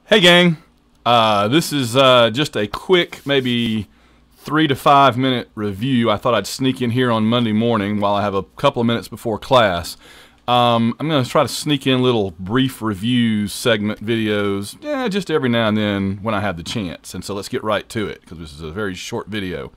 Hey gang, this is just a quick, maybe 3 to 5 minute review. I thought I'd sneak in here on Monday morning while I have a couple of minutes before class. I'm going to try to sneak in little brief reviews, segment videos, just every now and then when I have the chance. And so let's get right to it because this is a very short video.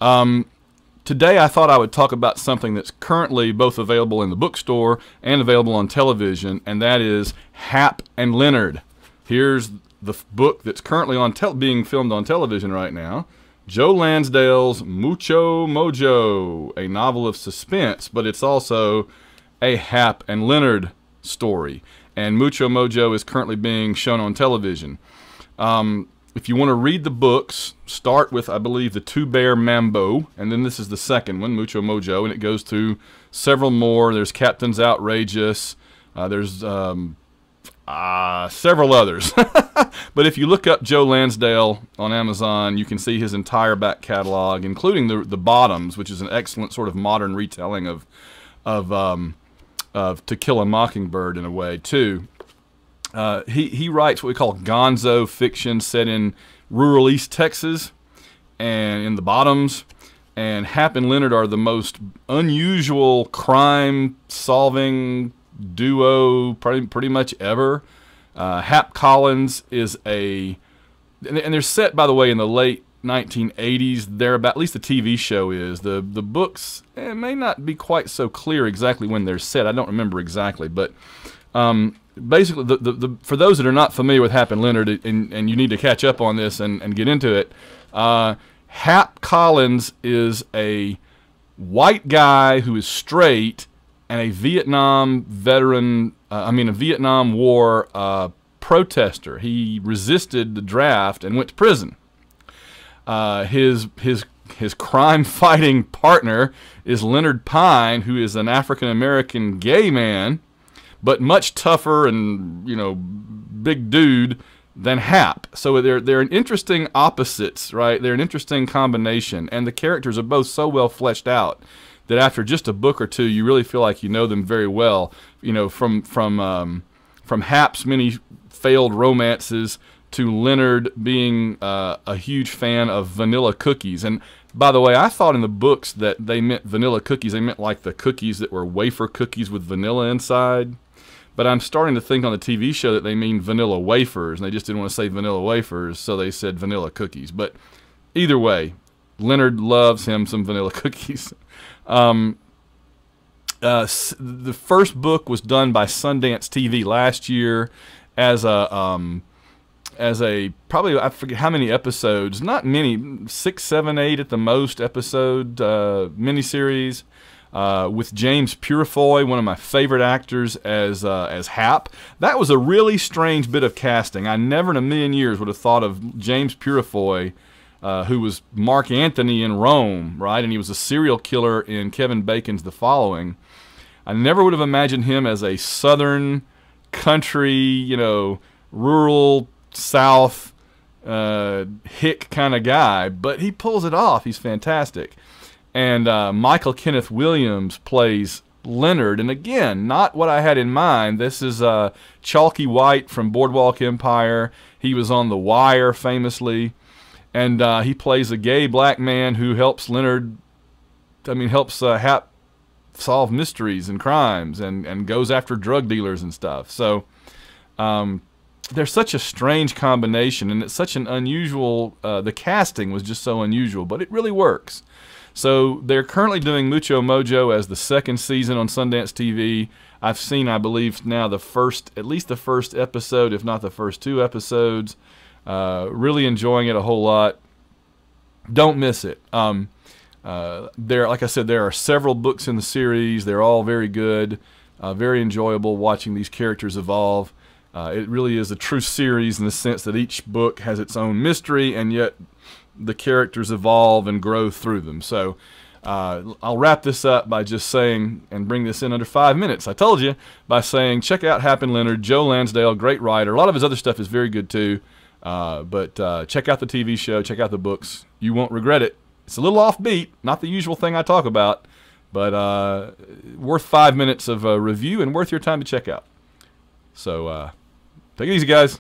Today I thought I would talk about something that's currently both available in the bookstore and available on television, and that is Hap and Leonard. Here's the book that's currently on being filmed on television right now. Joe Lansdale's Mucho Mojo, a novel of suspense, but it's also a Hap and Leonard story. And Mucho Mojo is currently being shown on television. If you want to read the books, start with, I believe, The Two Bear Mambo, and then this is the second one, Mucho Mojo, and it goes through several more. There's Captain's Outrageous. There's several others. But if you look up Joe Lansdale on Amazon, you can see his entire back catalog, including the Bottoms, which is an excellent sort of modern retelling of To Kill a Mockingbird in a way too. He writes what we call gonzo fiction set in rural East Texas and in the Bottoms. And Hap and Leonard are the most unusual crime-solving duo pretty much ever. Hap Collins is and they're set, by the way, in the late 1980s. They're about, at least the TV show is. The books may not be quite so clear exactly when they're set. I don't remember exactly, but basically, for those that are not familiar with Hap and Leonard, and you need to catch up on this and get into it, Hap Collins is a white guy who is straight and a Vietnam veteran, a Vietnam War protester. He resisted the draft and went to prison. His crime-fighting partner is Leonard Pine, who is an African-American gay man, but much tougher and, big dude than Hap. So they're an interesting opposites, right? They're an interesting combination, and the characters are both so well fleshed out that after just a book or two, you really feel like you know them very well. From Hap's many failed romances to Leonard being a huge fan of vanilla cookies. And by the way, I thought in the books that they meant vanilla cookies. They meant like the cookies that were wafer cookies with vanilla inside. But I'm starting to think on the TV show that they mean vanilla wafers, and they just didn't want to say vanilla wafers, so they said vanilla cookies. But either way, Leonard loves him some vanilla cookies. The first book was done by Sundance TV last year as a probably, I forget how many episodes, not many, 6, 7, 8 at the most episode miniseries. With James Purefoy, one of my favorite actors, as Hap. That was a really strange bit of casting. I never in a million years would have thought of James Purefoy, who was Mark Antony in Rome, right? And he was a serial killer in Kevin Bacon's The Following. I never would have imagined him as a southern country, rural South hick kind of guy, but he pulls it off. He's fantastic. And Michael Kenneth Williams plays Leonard, and again, not what I had in mind. This is Chalky White from Boardwalk Empire. He was on The Wire famously, and he plays a gay black man who helps helps Hap solve mysteries and crimes, and goes after drug dealers and stuff. So there's such a strange combination, and it's such an unusual, the casting was just so unusual, but it really works. So they're currently doing Mucho Mojo as the second season on Sundance TV. I've seen, I believe, now at least the first episode, if not the first 2 episodes. Really enjoying it a whole lot. Don't miss it. Like I said, there are several books in the series. They're all very good, very enjoyable watching these characters evolve. It really is a true series in the sense that each book has its own mystery, and yet the characters evolve and grow through them. So I'll wrap this up by just saying, and bring this in under 5 minutes, I told you, by saying check out Hap and Leonard. Joe Lansdale, great writer. A lot of his other stuff is very good too. But check out the TV show, check out the books. You won't regret it. It's a little offbeat, not the usual thing I talk about, but worth 5 minutes of review and worth your time to check out. So take it easy, guys.